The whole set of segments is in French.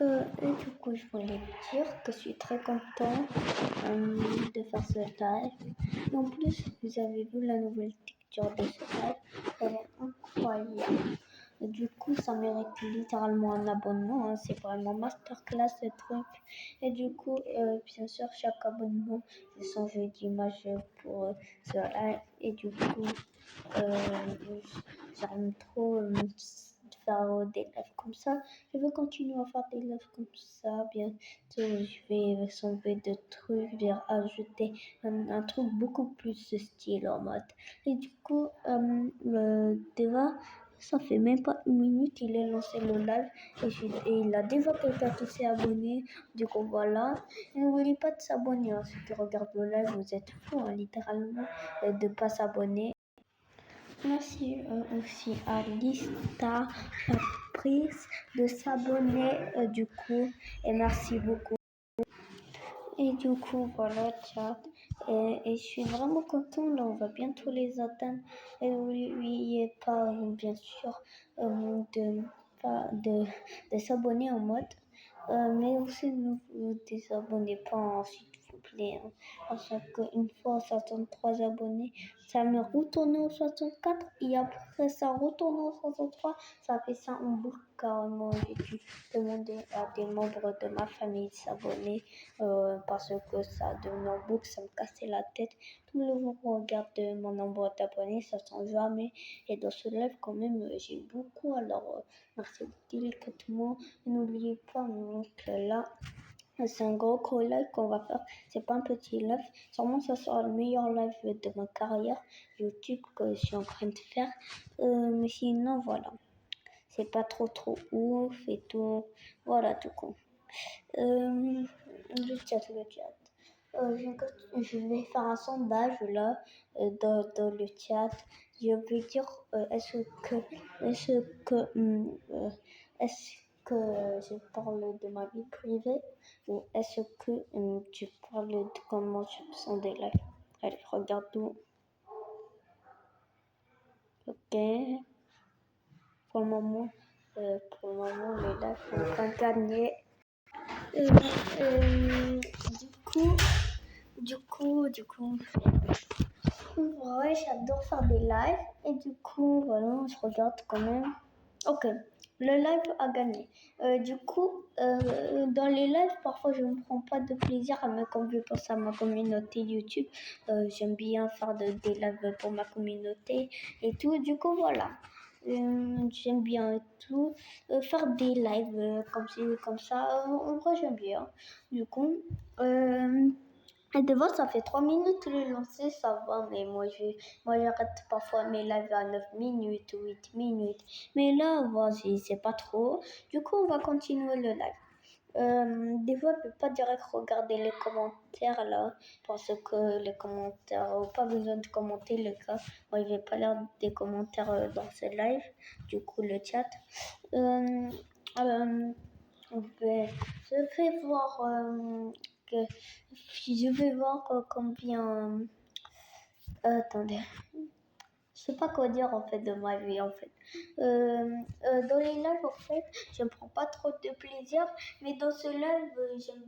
Et du coup, je voulais dire que je suis très content de faire ce live. Et en plus, vous avez vu la nouvelle texture de ce live, elle est incroyable. Et du coup, ça mérite littéralement un abonnement, hein. C'est vraiment masterclass ce truc. Et du coup, bien sûr, chaque abonnement, ils changer d'image pour ce live. Et du coup, j'aime trop de faire des lives comme ça. Je veux continuer à faire des lives comme ça. Bientôt, je vais sauver de trucs, je vais ajouter un truc beaucoup plus style en mode. Et du coup, déjà, ça fait même pas une minute, il a lancé le live et il a déjà quelqu'un qui s'est abonné. Du coup, voilà. Et n'oubliez pas de s'abonner. Hein. Ceux qui regardent le live, vous êtes fous, hein, littéralement, de pas s'abonner. Merci aussi à Lista Patrice de s'abonner du coup et merci beaucoup. Et du coup voilà chat et je suis vraiment content, là on va bientôt les atteindre et n'oubliez pas bien sûr de s'abonner en mode mais aussi ne vous désabonnez pas hein, s'il vous plaît hein, parce qu'une fois 63 abonnés ça me retourne au 64 et après ça retourne au 63 ça fait ça en boucle carrément j'ai dû demander à des membres de ma famille de s'abonner parce que ça devenait en boucle ça me cassait la tête tout le monde regarde mon nombre d'abonnés ça sent jamais et dans ce live quand même j'ai beaucoup alors merci délicatement n'oubliez pas que là c'est un gros live qu'on va faire. C'est pas un petit live. Sûrement, ça sera le meilleur live de ma carrière YouTube que je suis en train de faire. Mais sinon, voilà. C'est pas trop ouf et tout. Voilà, tout con. Le chat. Je vais faire un sondage là dans le chat. Je vais dire est-ce que je parle de ma vie privée ou est-ce que je parle de comment je me sens des lives. Allez, regarde tout. Ok. Pour le moment, les lives sont en train de gagner. Du coup, ouais, j'adore faire des lives et du coup, voilà, je regarde quand même. Ok, le live a gagné. Du coup, dans les lives, parfois je ne prends pas de plaisir à me convier pour ça, ma communauté YouTube. J'aime bien faire des lives pour ma communauté et tout. Du coup, voilà. J'aime bien tout. Faire des lives comme ça. En vrai, j'aime bien. Du coup, et devant, ça fait 3 minutes que le lancer, ça va, mais moi j'arrête parfois mes lives à 9 minutes, 8 minutes. Mais là, vas-y, c'est pas trop. Du coup, on va continuer le live. Des fois, je peux pas direct regarder les commentaires là, parce que les commentaires, pas besoin de commenter les gars. Moi, je vais pas lire des commentaires dans ce live, du coup, le chat. Euh, euh, je vais voir je vais voir combien. Attendez. Je sais pas quoi dire en fait de ma vie en fait. Dans les lives en fait, je ne prends pas trop de plaisir, mais dans ce live, j'aime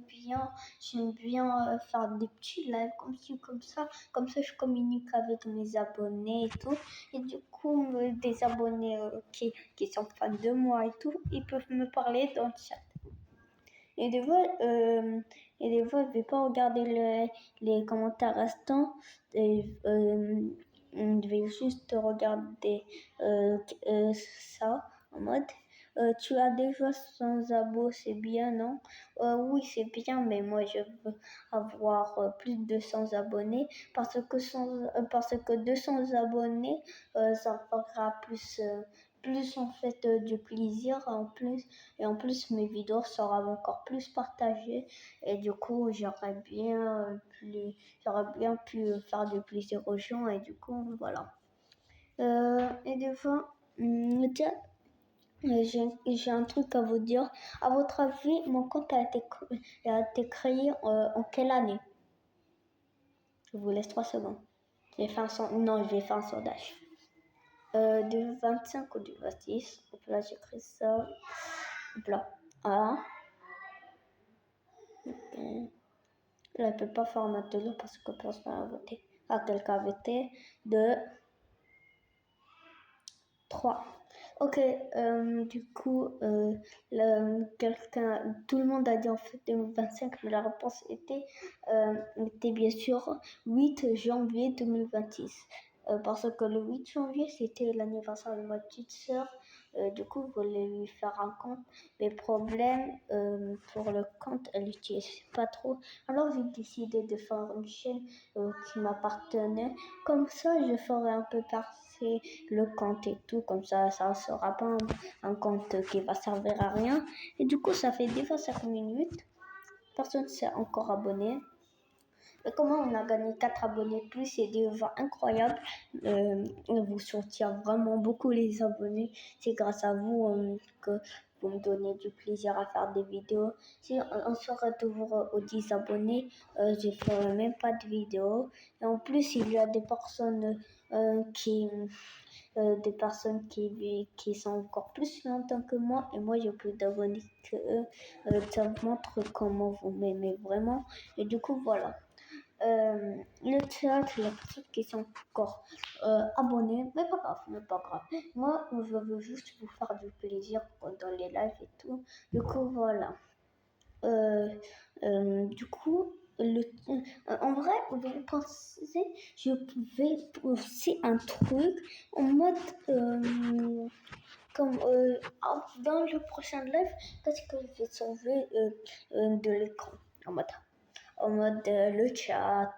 bien faire des petits lives comme ça. Comme ça, je communique avec mes abonnés et tout. Et du coup, des abonnés qui sont fans de moi et tout, ils peuvent me parler dans le chat. Et des fois, je vais pas regarder les commentaires restants. Je vais juste regarder ça en mode. Tu as déjà 100 abos, c'est bien, non? Oui, c'est bien, mais moi je veux avoir plus de 100 abonnés parce que 200 abonnés, ça fera plus en fait du plaisir en plus et en plus mes vidéos seront encore plus partagées et du coup j'aurais bien pu faire du plaisir aux gens et du coup voilà et des fois tiens, j'ai un truc à vous dire. À votre avis mon compte a été créé en quelle année? Je vous laisse 3 secondes. Je vais faire un sondage. Du 25 ou du 26. Hop là, j'écris ça. Hop là. 1, Là, elle peut pas faire maintenant parce que personne n'a voté. Ah, quelqu'un a voté. 2, 3. Ok, du coup, tout le monde a dit en fait 2025, mais la réponse était bien sûr 8 janvier 2026. Parce que le 8 janvier, c'était l'anniversaire de ma petite sœur. Du coup, je voulais lui faire un compte. Mais problème, pour le compte, elle n'utilise pas trop. Alors, j'ai décidé de faire une chaîne qui m'appartenait. Comme ça, je ferai un peu passer le compte et tout. Comme ça ne sera pas un compte qui va servir à rien. Et du coup, ça fait déjà 5 minutes. Personne ne s'est encore abonné. Et comment on a gagné 4 abonnés de plus, c'est déjà incroyable. Vous soutient vraiment beaucoup les abonnés. C'est grâce à vous que vous me donnez du plaisir à faire des vidéos. Si on serait toujours aux 10 abonnés, je ne ferais même pas de vidéos. Et en plus, il y a des personnes qui sont encore plus longtemps que moi et moi j'ai plus d'abonnés que eux. Ça montre comment vous m'aimez vraiment. Et du coup, voilà. Le chat, les personnes qui sont encore abonnés, mais pas grave. Moi, je veux juste vous faire du plaisir dans les lives et tout. Du coup, voilà. Du coup, en vrai, vous pensez, je pouvais poster un truc en mode comme dans le prochain live, qu'est-ce que je vais sauver de l'écran en mode le chat,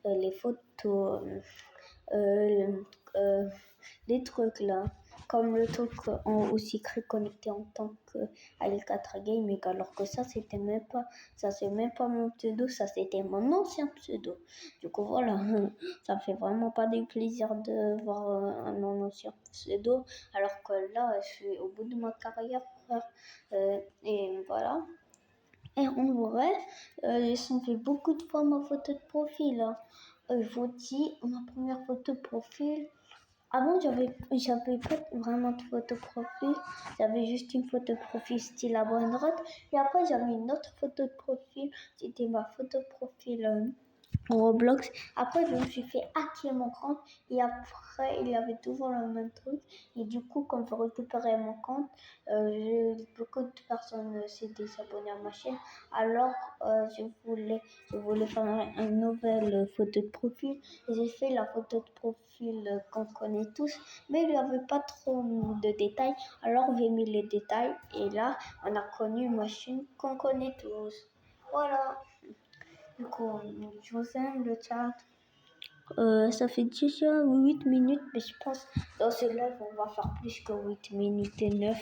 les photos, les trucs là, comme le truc aussi connecté en tant que Al4 Gaming, alors que ça c'est même pas mon pseudo, ça c'était mon ancien pseudo. Du coup voilà, ça me fait vraiment pas du plaisir de voir mon ancien pseudo, alors que là je suis au bout de ma carrière, et voilà. Et en vrai, j'ai changé beaucoup de fois ma photo de profil. Hein. Je vous dis, ma première photo de profil. Avant, j'avais pas vraiment de photo de profil. J'avais juste une photo de profil style à bonne droite. Et après, j'avais une autre photo de profil. C'était ma photo de profil Roblox. Après, je me suis fait hacker mon compte et après, il y avait toujours le même truc. Et du coup, quand je récupérais mon compte, beaucoup de personnes s'est désabonnées à ma chaîne. Alors, je voulais faire une nouvelle photo de profil. J'ai fait la photo de profil qu'on connaît tous, mais il n'y avait pas trop de détails. Alors, j'ai mis les détails et là, on a connu une machine qu'on connaît tous. Voilà. Du coup, je vous aime le chat. Ça fait déjà 8 minutes, mais je pense dans ce live, on va faire plus que 8 minutes et 9.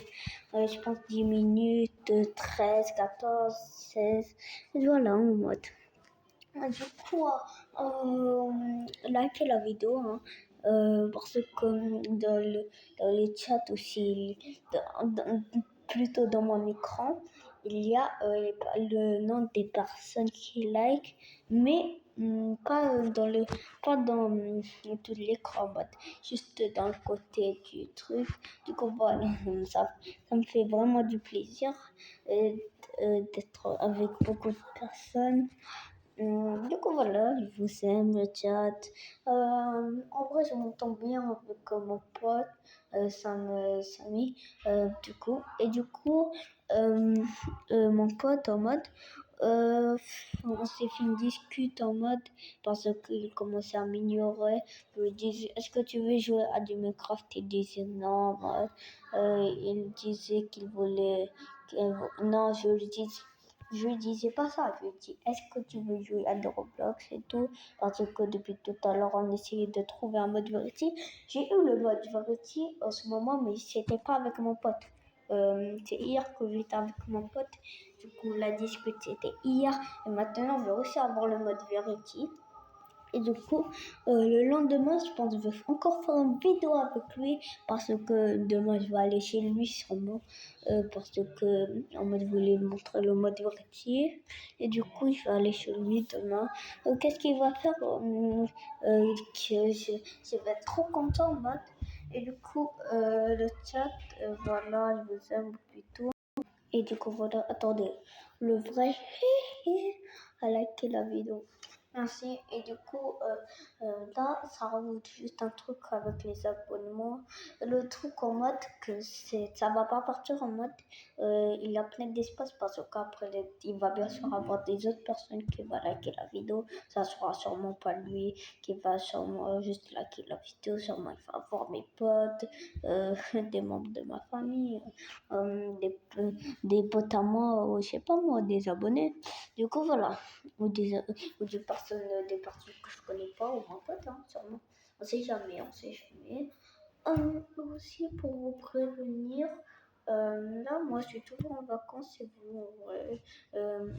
Je pense 10 minutes, 13, 14, 16. Et voilà, en mode. Du coup, likez la vidéo, hein, parce que dans le chat aussi, plutôt dans mon écran, il y a le nom des personnes qui like, mais pas dans tout l'écran, juste dans le côté du truc. Du coup, voilà, ça me fait vraiment du plaisir d'être avec beaucoup de personnes. Du coup, voilà, je vous aime, le chat. En vrai, je m'entends bien avec mon pote, Samy, du coup. Et du coup, mon pote en mode, on s'est fait une discute en mode, parce qu'il commençait à m'ignorer. Je lui disais, est-ce que tu veux jouer à du Minecraft? Il disait non. Il disait qu'il voulait, non, je lui disais pas ça, je lui dis est-ce que tu veux jouer à de Roblox et tout, parce que depuis tout à l'heure on essayait de trouver un mode vérité. J'ai eu le mode vérité en ce moment, mais c'était pas avec mon pote. C'est hier que j'étais avec mon pote, du coup la discute c'était hier, et maintenant je vais aussi avoir le mode vérité. Et du coup, le lendemain, je pense que je vais encore faire une vidéo avec lui parce que demain, je vais aller chez lui sûrement parce que je voulais lui montrer le mode vérité. Et du coup, je vais aller chez lui demain. Qu'est-ce qu'il va faire que je vais être trop content en mode. Et du coup, le chat, voilà, je vous aime plutôt. Et du coup, voilà, attendez, le vrai a liké la vidéo. Merci. Et du coup, là, ça rajoute juste un truc avec les abonnements. Le truc en mode que ça va pas partir en mode, il a plein d'espace parce qu'après, il va bien sûr avoir des autres personnes qui vont liker la vidéo. Ça sera sûrement pas lui qui va sûrement juste liker la vidéo. Sûrement, il va avoir mes potes, des membres de ma famille, des potes à moi, ou je sais pas moi, des abonnés. Du coup, voilà. Ou des personnes que je connais pas, ou un pote, hein, sûrement. On sait jamais, on sait jamais. Aussi, pour vous prévenir, là, moi, je suis toujours en vacances et vous,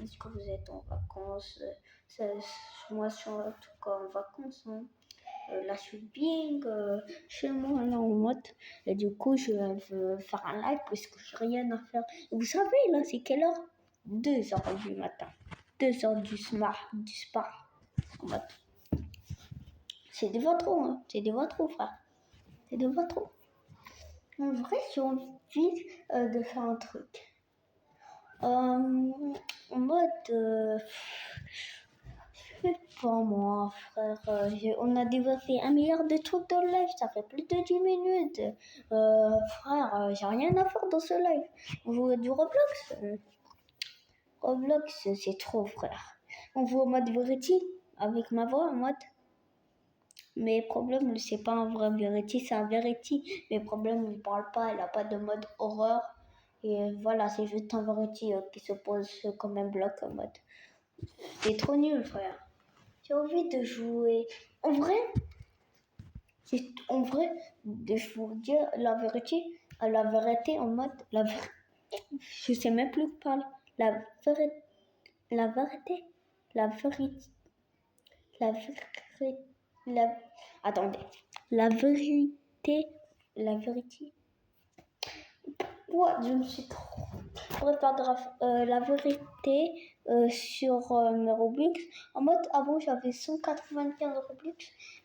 est-ce que vous êtes en vacances? Moi, je suis en tout cas en vacances, hein. Là, je suis bien chez moi, là, en mode. Et du coup, je veux faire un live parce que j'ai rien à faire. Et vous savez, là, c'est quelle heure? 2 heures du matin. 2 heures du soir. En mode. C'est de votre trop, hein. C'est de votre trop, frère. C'est de votre trop. En vrai, j'ai envie de faire un truc. En mode. Je sais pas moi, frère. On a développé 1 milliard de trucs dans le live. Ça fait plus de 10 minutes. Frère, j'ai rien à faire dans ce live. On joue du Roblox. Roblox, c'est trop, frère. On joue au mode Verity avec ma voix en mode. Mais problème, c'est pas un vrai Verity, c'est un Verity. Mais problème, il parle pas, il a pas de mode horreur. Et voilà, c'est juste un Verity qui se pose comme un bloc en mode. C'est trop nul, frère. J'ai envie de jouer. En vrai, je vous dire la vérité en mode. Je sais même plus parler. La vérité. La vérité. La vérité. La vérité. Attendez. La vérité. La vérité. Ouais, je me suis trop. Bref, pas grave. La vérité sur mes Robux. En mode, avant, j'avais 195 Robux.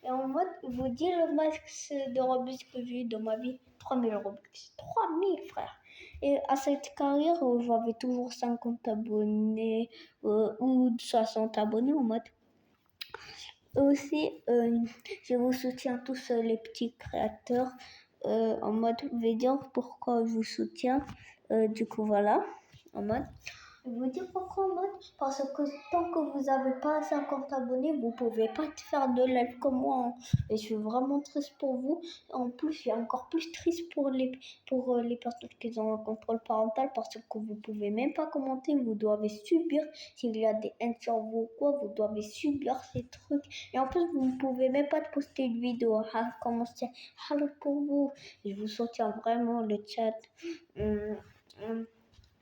Et en mode, je vous dis le max de Robux que j'ai eu dans ma vie 3000 Robux. 3000, frère. Et à cette carrière, j'avais toujours 50 abonnés ou 60 abonnés en mode. Aussi, je vous soutiens tous les petits créateurs en mode, je vais dire pourquoi je vous soutiens. Du coup, voilà, en mode. Je vais vous dire pourquoi en mode. Parce que tant que vous n'avez pas 50 abonnés, vous pouvez pas faire de live comme moi, hein. Et je suis vraiment triste pour vous. En plus, je suis encore plus triste pour les personnes qui ont un contrôle parental parce que vous pouvez même pas commenter. Vous devez subir s'il y a des haines sur vous ou quoi. Vous devez subir ces trucs. Et en plus, vous ne pouvez même pas poster une vidéo. Ah, comment c'est hello pour vous. Je vous soutiens vraiment le chat.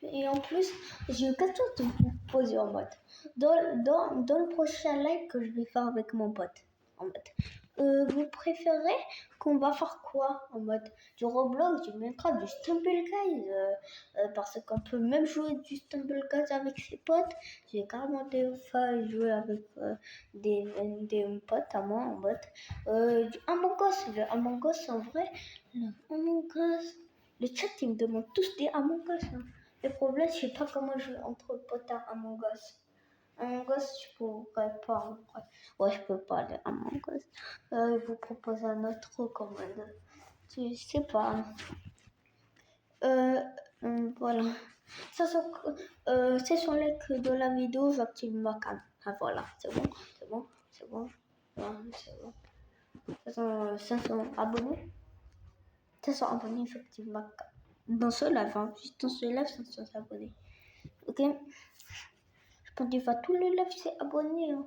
Et en plus, j'ai une question de vous poser en mode. Dans le prochain live que je vais faire avec mon pote, en mode. Vous préférez qu'on va faire quoi en mode? Du Roblox, du Minecraft, du Stumble Guys parce qu'on peut même jouer du Stumble Guys avec ses potes. J'ai carrément des fois joué avec des potes à moi en mode. Du Among Us, le Among Us en vrai. Le Among Us. Le chat, ils me demandent tous des Among Us. Hein. Le problème, je sais pas comment jouer entre potes à Among Us. Among Us, je pourrais pas en vrai. Ouais, je peux pas aller à Among Us. Je vous propose un autre commande. Je sais pas. Voilà. Ça, c'est sur les que de la vidéo, j'active ma cam. Ah, voilà, c'est bon, c'est bon, c'est bon. Ouais, c'est bon. 500 abonnés. 500 abonnés, j'active ma cam. Dans ce live, hein. Juste dans ce live, 500 abonnés. Ok? Je pense qu'il va tous les lives c'est abonné. Hein.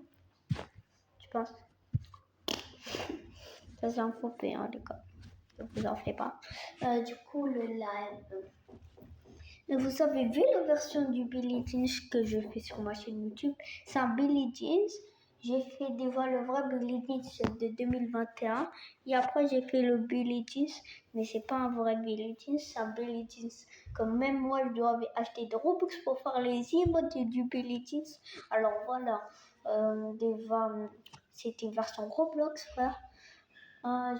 Tu penses? Ça, c'est un faux fait, hein, les gars. Ne vous en faites pas. Du coup, le live. Vous avez vu la version du Billie Jean que je fais sur ma chaîne YouTube? C'est un Billie Jean. J'ai fait des fois le vrai Billie Jean de 2021. Et après, j'ai fait le Billie Jean. Mais c'est pas un vrai Billie Jean, c'est un Billie Jean. Comme même moi, je dois acheter des Robux pour faire les emotes du Billie Jean. Alors voilà. C'était version Roblox, frère.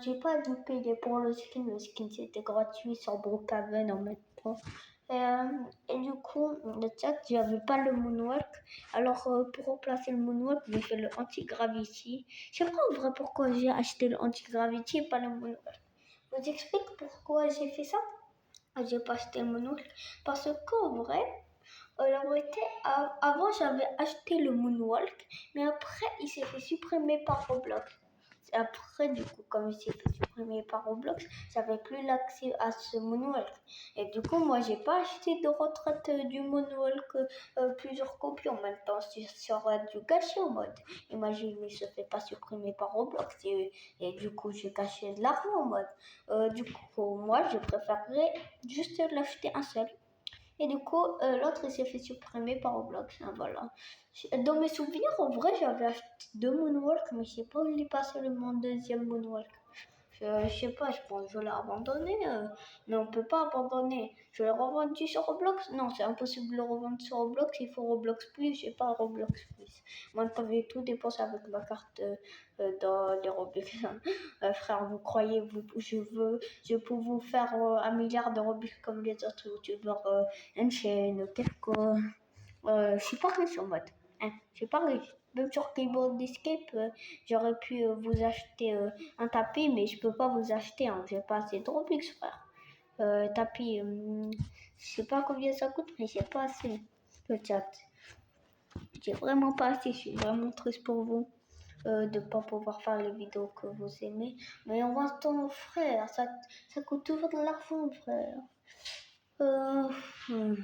J'ai pas dû payer pour le skin. Le skin c'était gratuit sur Brookhaven en même temps. Et du coup, le chat, j'avais pas le moonwalk. Alors, pour remplacer le moonwalk, j'ai fait le anti-gravity. Je sais pas en vrai pourquoi j'ai acheté le anti-gravity et pas le moonwalk. Je vous explique pourquoi j'ai fait ça. J'ai pas acheté le moonwalk. Parce qu'en vrai, la vérité, avant j'avais acheté le moonwalk, mais après il s'est fait supprimer par Roblox. Après, du coup, comme il s'est fait supprimer par Roblox, j'avais plus l'accès à ce moonwalk. Et du coup, moi, j'ai pas acheté de retraite du moonwalk plusieurs copies en même temps. Ça aurait du gâchis en mode. Imagine, il se fait pas supprimer par Roblox. Et du coup, j'ai gâché de l'argent en mode. Du coup, moi, je préférerais juste l'acheter un seul. Et du coup, l'autre, il s'est fait supprimer par Roblox. Hein, voilà. Dans mes souvenirs, en vrai, j'avais acheté 2 Moonwalk, mais je sais pas où il est passé mon deuxième Moonwalk. Je sais pas, je pense que je l'ai abandonné. Mais on peut pas abandonner. Je l'ai revendu sur Roblox. Non, c'est impossible de le revendre sur Roblox. Il faut Roblox Plus. J'ai pas Roblox Plus. Moi, j'avais tout dépensé avec ma carte dans les Roblox. Frère, vous croyez, je peux vous faire 1 milliard de Robux comme les autres youtubeurs, Enchaîne, Kefko. Je suis pas riche en mode. Hein, je suis pas riche. Même sur Keyboard Escape, j'aurais pu vous acheter un tapis, mais je peux pas vous acheter. Hein, j'ai pas assez de Robux, frère. Tapis, je sais pas combien ça coûte, mais j'ai pas assez. Le chat. J'ai vraiment pas assez. Je suis vraiment triste pour vous de pas pouvoir faire les vidéos que vous aimez. Mais on va attendre, frère. Ça coûte toujours de l'argent, frère. Euh, hmm.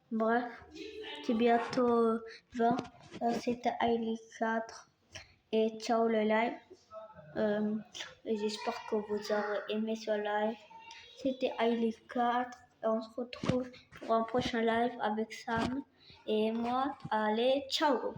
Bref, c'est bientôt 20. C'était Ailey 4. Et ciao le live. J'espère que vous aurez aimé ce live. C'était Ailey 4. Et on se retrouve pour un prochain live avec Sam et moi. Allez, ciao!